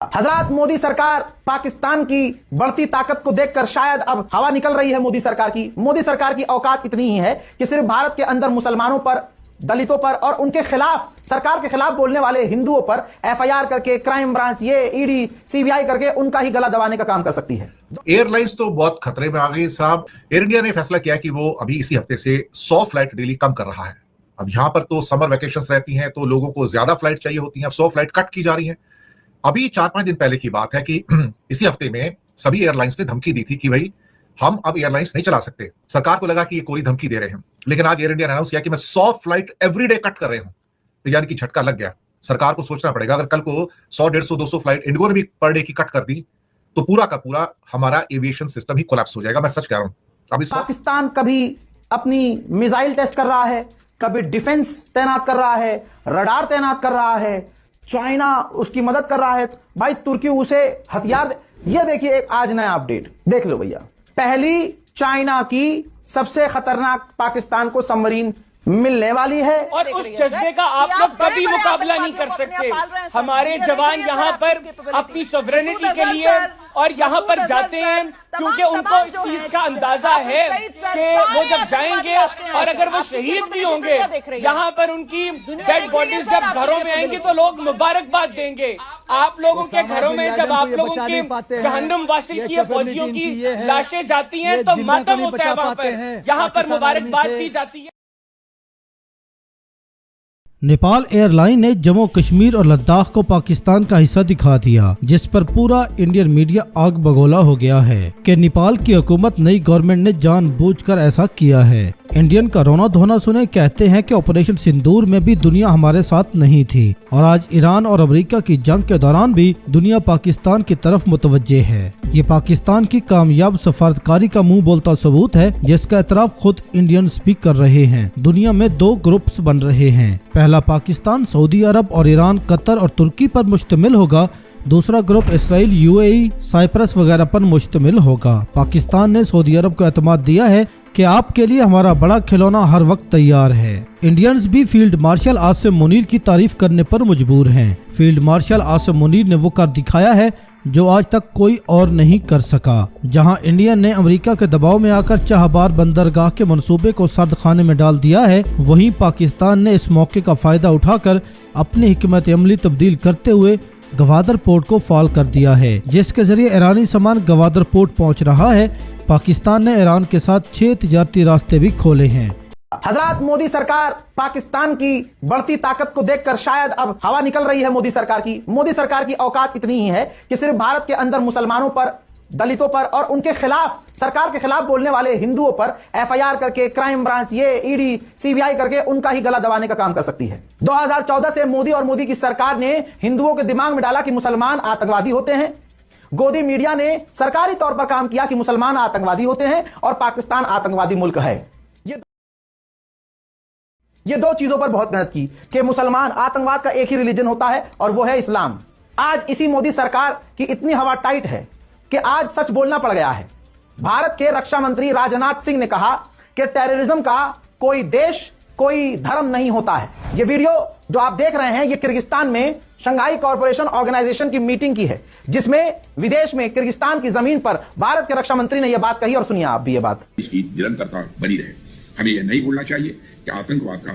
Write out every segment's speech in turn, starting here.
हजरत मोदी सरकार पाकिस्तान की बढ़ती ताकत को देखकर शायद अब हवा निकल रही है मोदी सरकार की। मोदी सरकार की औकात इतनी ही है कि सिर्फ भारत के अंदर मुसलमानों पर, दलितों पर और उनके खिलाफ, सरकार के खिलाफ बोलने वाले हिंदुओं पर एफआईआर करके, क्राइम ब्रांच, ये ईडी, सीबीआई करके उनका ही गला दबाने का काम कर सकती है। एयरलाइंस तो बहुत खतरे में आ गई साहब। एयर इंडिया ने फैसला किया कि वो अभी इसी हफ्ते से 100 फ्लाइट डेली कम कर रहा है। अब यहां पर तो समर वेकेशंस रहती हैं तो लोगों को ज्यादा फ्लाइट चाहिए होती हैं। अब 100 फ्लाइट कट की जा रही हैं। अभी 4-5 दिन पहले की बात है कि इसी हफ्ते में सभी एयरलाइंस ने धमकी दी थी कि भाई हम अब एयरलाइंस नहीं चला सकते। सरकार को लगा कि ये कोई धमकी दे रहे हैं, लेकिन आज एयर इंडिया ने अनाउंस किया कि मैं 100 फ्लाइट एवरीडे कट कर रहे हूं। तो यानी कि झटका लग गया। सरकार को सोचना पड़ेगा, अगर कल को 100, 150, 200 फ्लाइट इंडिगो ने भी पर डे की कट कर दी तो पूरा का पूरा हमारा एविएशन सिस्टम ही कोलैप्स हो जाएगा। मैं सच कह रहा हूं। अभी पाकिस्तान कभी अपनी मिसाइल टेस्ट कर रहा है, कभी डिफेंस तैनात कर रहा है, रडार तैनात कर रहा है, चाइना उसकी मदद कर रहा है। भाई तुर्की उसे हथियार ये देखिए, एक आज नया अपडेट देख लो भैया। पहली चाइना की सबसे खतरनाक पाकिस्तान को सबमरीन मिलने वाली है और उस जज्बे का आप लोग कभी मुकाबला नहीं कर सकते। हमारे जवान यहाँ पर अपनी सॉवरेनिटी के लिए और यहाँ पर जाते हैं क्योंकि उनको इस चीज का अंदाजा है कि वो जब जाएंगे और अगर वो शहीद भी होंगे, यहाँ पर उनकी डेड बॉडीज जब घरों में आएंगी तो लोग मुबारकबाद देंगे। आप लोगों के घरों में जब आप लोगों के जहन्नुम वासिल किए फौजियों की लाशें जाती हैं तो मातम होता है वहां पर, यहाँ पर मुबारकबाद दी जाती है। नेपाल एयरलाइन ने जम्मू कश्मीर और लद्दाख को पाकिस्तान का हिस्सा दिखा दिया, जिस पर पूरा इंडियन मीडिया आग बगोला हो गया है कि नेपाल की हुकूमत, नई गवर्नमेंट ने जानबूझकर ऐसा किया है। इंडियन का रोना धोना सुने कहते हैं कि ऑपरेशन सिंदूर में भी दुनिया हमारे साथ नहीं थी और आज ईरान और अमेरिका की जंग के दौरान भी दुनिया पाकिस्तान की तरफ मुतवज्जे है। ये पाकिस्तान की कामयाब सफारतकारी का मुंह बोलता सबूत है, जिसका एतराफ खुद इंडियंस भी कर रहे हैं। दुनिया में 2 ग्रुप्स बन रहे हैं। पहला पाकिस्तान, सऊदी अरब और ईरान, कतर और तुर्की पर मुश्तमिल होगा। दूसरा ग्रुप इसराइल, यूएई, साइप्रस वगैरह पर मुश्तमिल होगा। पाकिस्तान ने सऊदी अरब को एतमाद दिया है कि आपके लिए हमारा बड़ा खिलौना हर वक्त तैयार है। इंडियंस भी फील्ड मार्शल आसिम मुनीर की तारीफ करने पर मजबूर हैं। फील्ड मार्शल आसिम मुनीर ने वो कर दिखाया है जो आज तक कोई और नहीं कर सका। जहां इंडियन ने अमेरिका के दबाव में आकर चाहबार बंदरगाह के मंसूबे को सर्द खाने में डाल दिया है, वहीं पाकिस्तान ने इस मौके का फायदा उठाकर अपनी हिकमत अमली तब्दील करते हुए गवादर पोर्ट को फाल कर दिया है, जिसके जरिए ईरानी सामान गवादर पोर्ट पहुंच रहा है। पाकिस्तान ने ईरान के साथ 6 तिजारती रास्ते भी खोले हैं। हजरत मोदी सरकार पाकिस्तान की बढ़ती ताकत को देखकर शायद अब हवा निकल रही है मोदी सरकार की। मोदी सरकार की औकात इतनी ही है कि सिर्फ भारत के अंदर मुसलमानों पर, दलितों पर और उनके खिलाफ, सरकार के खिलाफ बोलने वाले हिंदुओं पर एफआईआर करके, क्राइम ब्रांच, ये ईडी, सीबीआई करके उनका ही गला दबाने का काम कर सकती है। 2014 से मोदी और मोदी की सरकार ने हिंदुओं के दिमाग में डाला कि मुसलमान आतंकवादी होते हैं। गोदी मीडिया ने सरकारी तौर पर काम किया कि मुसलमान आतंकवादी होते हैं और पाकिस्तान आतंकवादी मुल्क है। ये 2 चीजों पर बहुत मेहनत की कि मुसलमान, आतंकवाद का एक ही रिलीजन होता है और वो है इस्लाम। आज इसी मोदी सरकार की इतनी हवा टाइट है कि आज सच बोलना पड़ गया है। भारत के रक्षा मंत्री राजनाथ सिंह ने कहा कि टेररिज्म का कोई देश, कोई धर्म नहीं होता है। ये वीडियो जो आप देख रहे हैं, ये किर्गिस्तान में शंघाई कॉरपोरेशन ऑर्गेनाइजेशन की मीटिंग की है, जिसमें विदेश में किर्गिस्तान की जमीन पर भारत के रक्षा मंत्री ने यह बात कही और सुनिए आप भी ये बात। इसकी निरंतरता बनी रहे। हमें यह नहीं भूलना चाहिए कि आतंकवाद का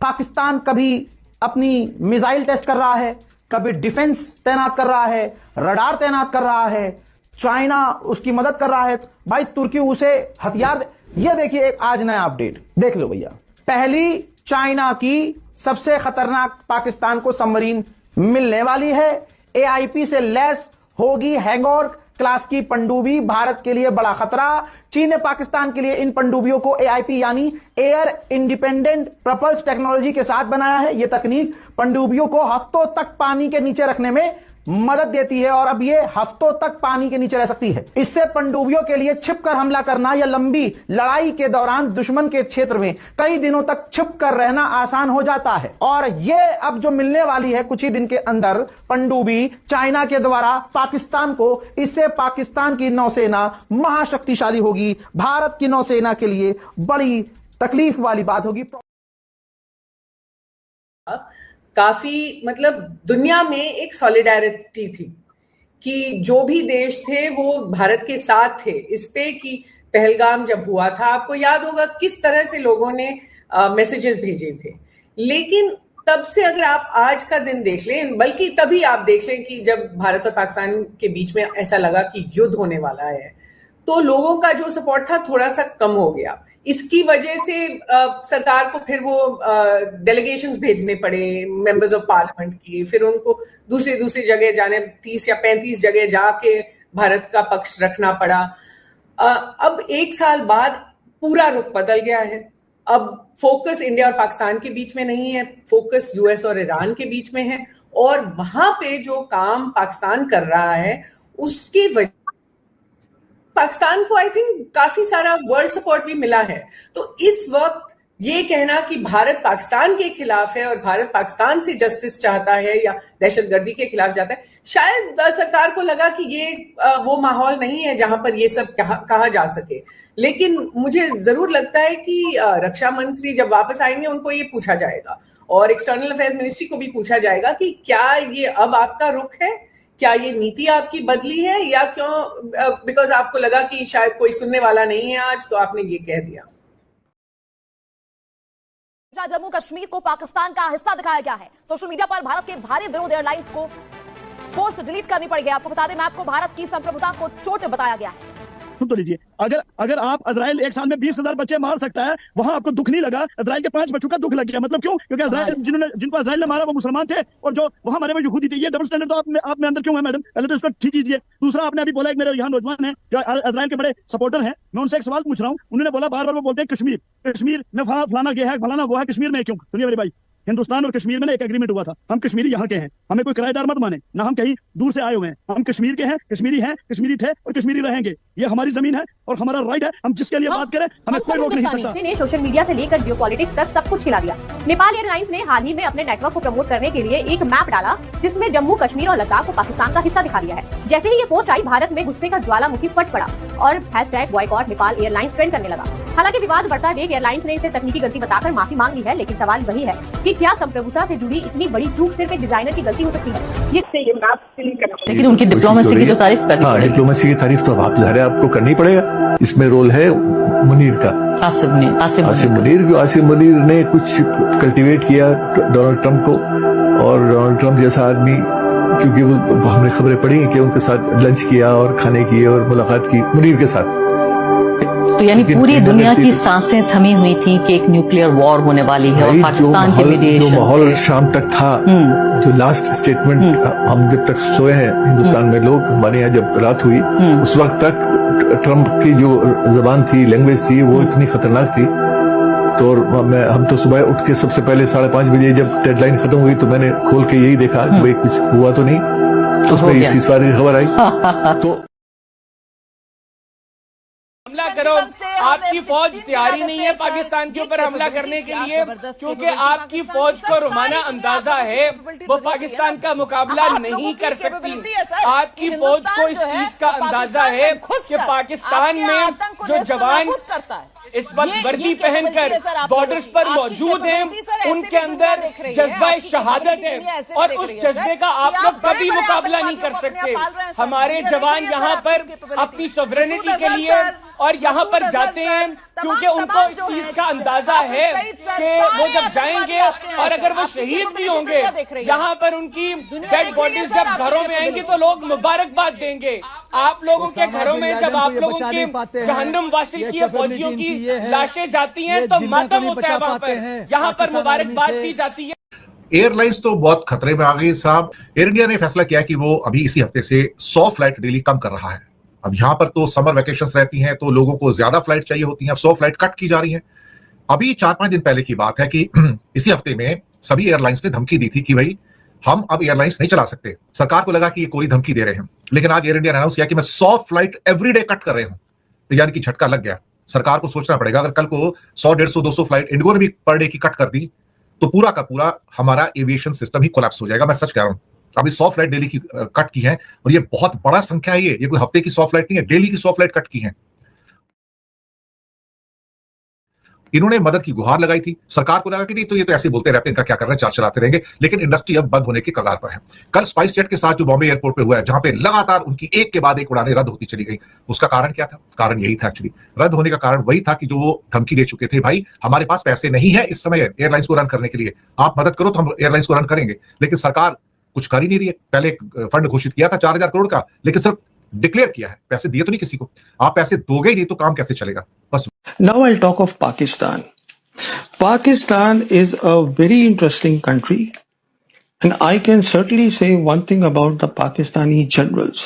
पाकिस्तान कभी अपनी मिसाइल टेस्ट कर रहा है, कभी डिफेंस तैनात कर रहा है, रडार तैनात कर रहा है, चाइना उसकी मदद कर रहा है। भाई तुर्की उसे हथियार ये देखिए, एक आज नया अपडेट देख लो भैया। पहली चाइना की सबसे खतरनाक पाकिस्तान को सबमरीन मिलने वाली है। एआईपी से लैस होगी हैंगॉर क्लास की पनडुब्बी, भारत के लिए बड़ा खतरा। चीन ने पाकिस्तान के लिए इन पनडुब्बियों को एआईपी यानी एयर इंडिपेंडेंट प्रपल्स टेक्नोलॉजी के साथ बनाया है। यह तकनीक पनडुब्बियों को हफ्तों तक पानी के नीचे रखने में मदद देती है और अब ये हफ्तों तक पानी के नीचे रह सकती है। इससे पनडुब्बियों के लिए छिपकर हमला करना या लंबी लड़ाई के दौरान दुश्मन के क्षेत्र में कई दिनों तक छिपकर रहना आसान हो जाता है। और ये अब जो मिलने वाली है कुछ ही दिन के अंदर पनडुब्बी चाइना के द्वारा पाकिस्तान को, इससे पाकिस्तान की नौसेना महाशक्तिशाली होगी। भारत की नौसेना के लिए बड़ी तकलीफ वाली बात होगी। काफी मतलब दुनिया में एक सॉलिडारिटी थी कि जो भी देश थे वो भारत के साथ थे इस पे कि पहलगाम जब हुआ था, आपको याद होगा किस तरह से लोगों ने मैसेजेस भेजे थे। लेकिन तब से अगर आप आज का दिन देख लें, बल्कि तभी आप देख लें कि जब भारत और पाकिस्तान के बीच में ऐसा लगा कि युद्ध होने वाला है, तो लोगों का जो सपोर्ट था थोड़ा सा कम हो गया। इसकी वजह से सरकार को फिर वो डेलीगेशंस भेजने पड़े मेंबर्स ऑफ पार्लियामेंट की, फिर उनको दूसरी जगह जाने, 30 या 35 जगह जाके भारत का पक्ष रखना पड़ा। अब 1 साल बाद पूरा रुख बदल गया है। अब फोकस इंडिया और पाकिस्तान के बीच में नहीं है, फोकस यूएस और ईरान के बीच में है, और वहां पे जो काम पाकिस्तान कर रहा है उसकी वजह पाकिस्तान को आई थिंक काफी सारा वर्ल्ड सपोर्ट भी मिला है। तो इस वक्त ये कहना कि भारत पाकिस्तान के खिलाफ है और भारत पाकिस्तान से जस्टिस चाहता है या दहशतगर्दी के खिलाफ जाता है, शायद सरकार को लगा कि ये वो माहौल नहीं है जहां पर ये सब कहा जा सके। लेकिन मुझे जरूर लगता है कि रक्षा मंत्री जब वापस आएंगे उनको ये पूछा जाएगा और एक्सटर्नल अफेयर्स मिनिस्ट्री को भी पूछा जाएगा कि क्या ये अब आपका रुख है, क्या ये नीति आपकी बदली है, या क्यों बिकॉज आपको लगा कि शायद कोई सुनने वाला नहीं है आज, तो आपने ये कह दिया। जम्मू कश्मीर को पाकिस्तान का हिस्सा दिखाया गया है। सोशल मीडिया पर भारत के भारी विरोध एयरलाइंस को पोस्ट डिलीट करनी पड़ गई। आपको बता दें, मैप को भारत की संप्रभुता को चोट बताया गया है। तो लीजिए, अगर आप इजराइल एक साल में 20,000 बच्चे मार सकता है, वहां आपको दुख नहीं लगा, इजराइल के 5 बच्चों का दुख लग गया। मतलब क्यों? क्योंकि इजराइल जिनको इजराइल ने मारा वो मुसलमान थे, और जो वहां मरे हुए यहूदी थे। ये डबल स्टैंडर्ड तो आप में अंदर क्यों है मैडम? पहले तो इसको ठीक कीजिए। दूसरा, आपने अभी बोला एक मेरे यहाँ नौजवान है जो इजराइल के बड़े सपोर्टर हैं, मैं उनसे एक सवाल पूछ रहा हूँ। उन्होंने बोला बार-बार वो बोलते हैं कश्मीर में फलाना ये है, फलाना वो है, कश्मीर में क्यों? सुनिए मेरे भाई, हिंदुस्तान और कश्मीर में एक एग्रीमेंट हुआ था। हम कश्मीरी यहाँ के हैं, हमें कोई किराएदार मत माने, ना हम कहीं दूर से आए हुए हैं। हम कश्मीर के हैं, कश्मीरी थे और कश्मीरी रहेंगे। ये हमारी जमीन है और हमारा राइट है। हम जिसके लिए बात करें हमें कोई रोक नहीं सकता। ने सोशल मीडिया से लेकर जियोपॉलिटिक्स तक सब कुछ खिला दिया। नेपाल एयरलाइंस ने हाल ही में अपने नेटवर्क को प्रमोट करने के लिए एक मैप डाला जिसमें जम्मू कश्मीर और लद्दाख को पाकिस्तान का हिस्सा दिखा दिया है। जैसे ही ये पोस्ट आई, भारत में गुस्से का ज्वालामुखी फट पड़ा और #बॉयकॉट नेपाल एयरलाइंस ट्रेंड करने लगा। हालांकि विवाद बढ़ता देख एयरलाइंस ने इसे तकनीकी गलती बताकर माफी मांग ली है, लेकिन सवाल वही है कि क्या संप्रभुता से जुड़ी इतनी बड़ी चूक सिर्फ एक डिजाइनर की गलती हो सकती है? लेकिन उनकी डिप्लोमेसी की तो तारीफ करनी पड़ेगी। डिप्लोमेसी की तारीफ तो आपको करनी पड़ेगा। इसमें रोल है मुनीर का, आसिम मुनीर ने कुछ कल्टीवेट किया डोनाल्ड ट्रंप को, और डोनाल्ड ट्रंप जैसा आदमी, क्योंकि वो हमने खबरें पढ़ी कि उनके साथ लंच किया और खाने किए और मुलाकात की मुनीर के साथ। तो यानी पूरी दुनिया की सांसें थमी हुई थी कि एक न्यूक्लियर वॉर होने वाली है, और पाकिस्तान के विदेश जो माहौल शाम तक था, जो लास्ट स्टेटमेंट हम जब तक सोए हैं हिंदुस्तान में लोग, हमारे यहाँ जब रात हुई उस वक्त तक ट्रंप की जो जबान थी, लैंग्वेज थी, वो इतनी खतरनाक थी। तो हम तो सुबह उठ के सबसे पहले 5:30 बजे जब डेडलाइन खत्म हुई तो मैंने खोल के यही देखा कि भाई कुछ हुआ तो नहीं, तो उसमें इस सीज़फायर की खबर आई। तो हमला करो, आपकी फौज तैयारी नहीं है पाकिस्तान के ऊपर हमला करने के लिए, क्योंकि आपकी फौज को रोमाना अंदाजा है वो पाकिस्तान का मुकाबला नहीं कर सकती। आपकी फौज को इस चीज का अंदाजा है कि पाकिस्तान में जो जवान इस वक्त वर्दी पहनकर बॉर्डर्स पर मौजूद हैं, उनके अंदर जज्बा शहादत है, और उस जज्बे का आप लोग कभी मुकाबला नहीं कर सकते। हमारे जवान यहाँ पर अपनी सॉवरेनिटी के लिए और यहाँ पर जाते हैं क्योंकि उनको इस चीज का अंदाजा है कि वो जब जाएंगे और अगर वो शहीद भी होंगे, यहाँ पर उनकी डेड बॉडीज जब घरों में आएंगी तो लोग मुबारकबाद देंगे। आप लोगों के घरों में जब आप लोगों के जहन्नुम वासिल किए फौजियों की लाशें जाती हैं तो मातम होता है वहां पर, यहाँ पर मुबारकबाद दी जाती है। एयरलाइंस तो बहुत खतरे में आ गई साहब। एयर इंडिया ने फैसला किया कि वो अभी इसी हफ्ते से 100 फ्लाइट डेली कम कर रहा है। अब यहां पर तो समर वेकेशंस रहती हैं तो लोगों को ज्यादा फ्लाइट चाहिए होती हैं, अब 100 फ्लाइट कट की जा रही हैं। अभी 4-5 दिन पहले की बात है कि इसी हफ्ते में सभी एयरलाइंस ने धमकी दी थी कि भाई हम अब एयरलाइंस नहीं चला सकते। सरकार को लगा कि ये कोई धमकी दे रहे हैं, लेकिन आज एयर इंडिया ने अनाउंस किया कि मैं 100 फ्लाइट एवरीडे कट कर रहे हूं। तो यानी कि झटका लग गया। सरकार को सोचना पड़ेगा, अगर कल को 100, 150, 200 फ्लाइट इंडिगो ने भी पर डे की कट कर दी तो पूरा का पूरा हमारा एविएशन सिस्टम ही कोलैप्स हो जाएगा। मैं सच कह रहा हूं। अभी 100 फ्लाइट डेली की कट की है और ये बहुत बड़ा संख्या है। ये कोई हफ्ते की 100 फ्लाइट नहीं है, डेली की 100 फ्लाइट कट की है। इन्होंने मदद की गुहार लगाई थी, सरकार को लगा कि नहीं तो ये तो ऐसे बोलते रहते हैं, इनका क्या कर रहे हैं, चार्ज चलाते रहेंगे, लेकिन इंडस्ट्री अब बंद होने की कगार पर है। कल स्पाइस जेट के साथ जो बॉम्बे एयरपोर्ट पे हुआ है, जहां पे लगातार उनकी एक के बाद एक उड़ानें रद्द होती चली गई, उसका कारण क्या था? कारण यही था एक्चुअली, रद्द होने का कारण वही था कि जो वो धमकी दे चुके थे, भाई हमारे पास पैसे नहीं है इस समय एयरलाइंस को रन करने के लिए, आप मदद करो तो हम एयरलाइंस को रन करेंगे। लेकिन सरकार कुछ कर ही नहीं रही है। पहले एक फंड घोषित किया था 4000 करोड़ का, लेकिन सिर्फ डिक्लेयर किया है, पैसे दिए तो नहीं किसी को। आप पैसे दोगे ही नहीं तो काम कैसे चलेगा? बस। Now I'll talk of Pakistan. Pakistan is a very interesting country, and I can certainly say one thing about the Pakistani generals,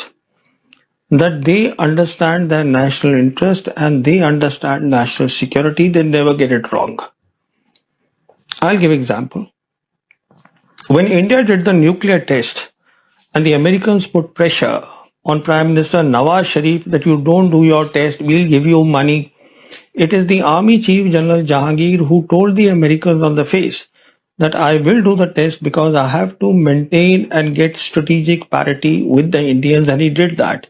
that they understand their national interest and they understand national security. They never get it wrong. I'll give example. When India did the nuclear test and the Americans put pressure on Prime Minister Nawaz Sharif that you don't do your test, we'll give you money. It is the Army Chief General Jahangir who told the Americans on the face that I will do the test because I have to maintain and get strategic parity with the Indians, and he did that.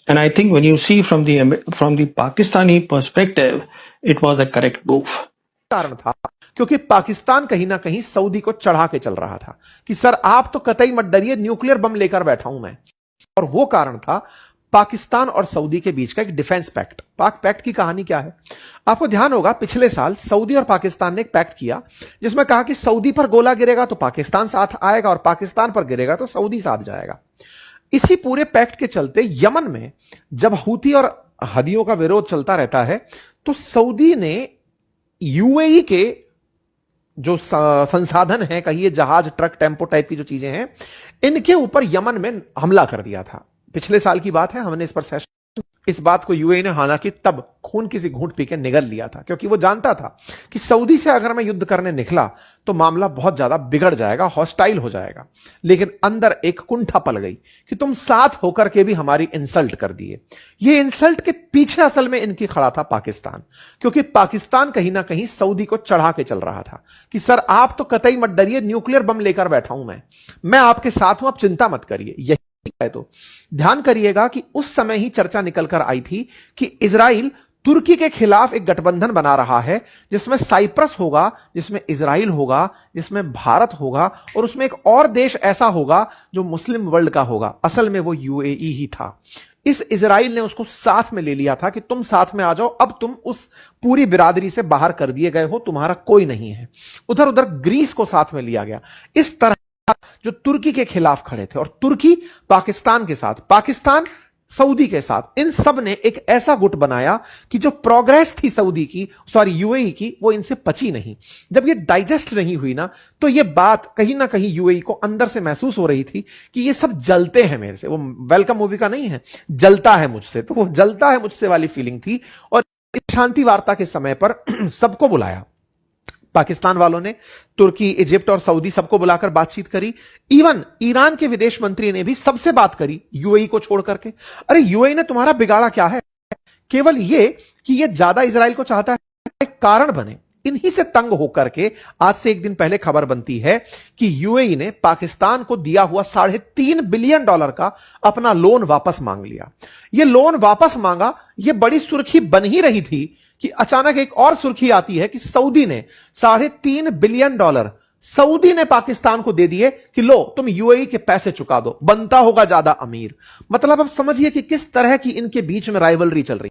And I think when you see from the Pakistani perspective, it was a correct move. कारण था क्योंकि पाकिस्तान कहीं ना कहीं Saudi को चढ़ा के चल रहा था कि सर आप तो कतई मत डरिए, न्यूक्लियर बम लेकर बैठा हूं मैं। और वो कारण था पाकिस्तान और सऊदी के बीच का एक डिफेंस पैक्ट। पाक पैक्ट की कहानी क्या है? आपको ध्यान होगा पिछले साल सऊदी और पाकिस्तान ने एक पैक्ट किया जिसमें कहा कि सऊदी पर गोला गिरेगा तो पाकिस्तान साथ आएगा और पाकिस्तान पर गिरेगा तो सऊदी साथ जाएगा। इसी पूरे पैक्ट के चलते यमन में जब हूती और हदियों का विरोध चलता रहता है तो सऊदी ने यूएई के जो संसाधन है, कहिए जहाज, ट्रक, टेम्पो टाइप की जो चीजें हैं, इनके ऊपर यमन में हमला कर दिया था। पिछले साल की बात है, हमने इस पर सेशन, इस बात को यूएई ने हालांकि तब खून किसी घूंट पी के निगल लिया था, क्योंकि वो जानता था कि सऊदी से अगर मैं युद्ध करने निकला तो मामला बहुत ज्यादा बिगड़ जाएगा, हॉस्टाइल हो जाएगा। लेकिन अंदर एक कुंठा पल गई कि तुम साथ होकर के भी हमारी इंसल्ट कर दिए। ये इंसल्ट के पीछे असल में इनकी खड़ा था पाकिस्तान, क्योंकि पाकिस्तान कहीं ना कहीं सऊदी को चढ़ा के चल रहा था कि सर आप तो कतई मत डरिए, न्यूक्लियर बम लेकर बैठा हूं मैं आपके साथ हूं, आप चिंता मत करिए। यही है। तो ध्यान करिएगा कि उस समय ही चर्चा निकलकर आई थी कि इजराइल तुर्की के खिलाफ एक गठबंधन बना रहा है जिसमें साइप्रस होगा, जिसमें इजराइल होगा, जिसमें भारत होगा और उसमें एक और देश ऐसा होगा जो मुस्लिम वर्ल्ड का होगा। असल में वो यूएई ही था। इस इजराइल ने उसको साथ में ले लिया था कि तुम साथ में आ जाओ, अब तुम उस पूरी बिरादरी से बाहर कर दिए गए हो, तुम्हारा कोई नहीं है। उधर उधर ग्रीस को साथ में लिया गया। इस तरह जो तुर्की के खिलाफ खड़े थे, और तुर्की पाकिस्तान के साथ, पाकिस्तान सऊदी के साथ, इन सब ने एक ऐसा गुट बनाया कि जो प्रोग्रेस थी सऊदी की, सॉरी यूएई की, वो इनसे पची नहीं। जब ये डाइजेस्ट नहीं हुई ना, तो ये बात कहीं ना कहीं यूएई को अंदर से महसूस हो रही थी कि ये सब जलते हैं मेरे से। वो वेलकम मूवी का नहीं है, जलता है मुझसे, तो वो जलता है मुझसे वाली फीलिंग थी। और इस शांति वार्ता के समय पर सबको बुलाया, पाकिस्तान वालों ने तुर्की, इजिप्ट और सऊदी सबको बुलाकर बातचीत करी। इवन ईरान के विदेश मंत्री ने भी सबसे बात करी यूएई को छोड़ करके। अरे यूएई ने तुम्हारा बिगाड़ा क्या है? केवल ये कि ये ज्यादा इजराइल को चाहता है, एक कारण बने। इन्हीं से तंग होकर के आज से एक दिन पहले खबर बनती है कि यूएई ने पाकिस्तान को दिया हुआ $3.5 बिलियन का अपना लोन वापस मांग लिया। यह लोन वापस मांगा, यह बड़ी सुर्खी बन ही रही थी कि अचानक एक और सुर्खी आती है कि सऊदी ने $3.5 बिलियन सऊदी ने पाकिस्तान को दे दिए कि लो तुम यूएई के पैसे चुका दो, बनता होगा ज्यादा अमीर। मतलब अब समझिए कि किस तरह की इनके बीच में राइवलरी चल रही।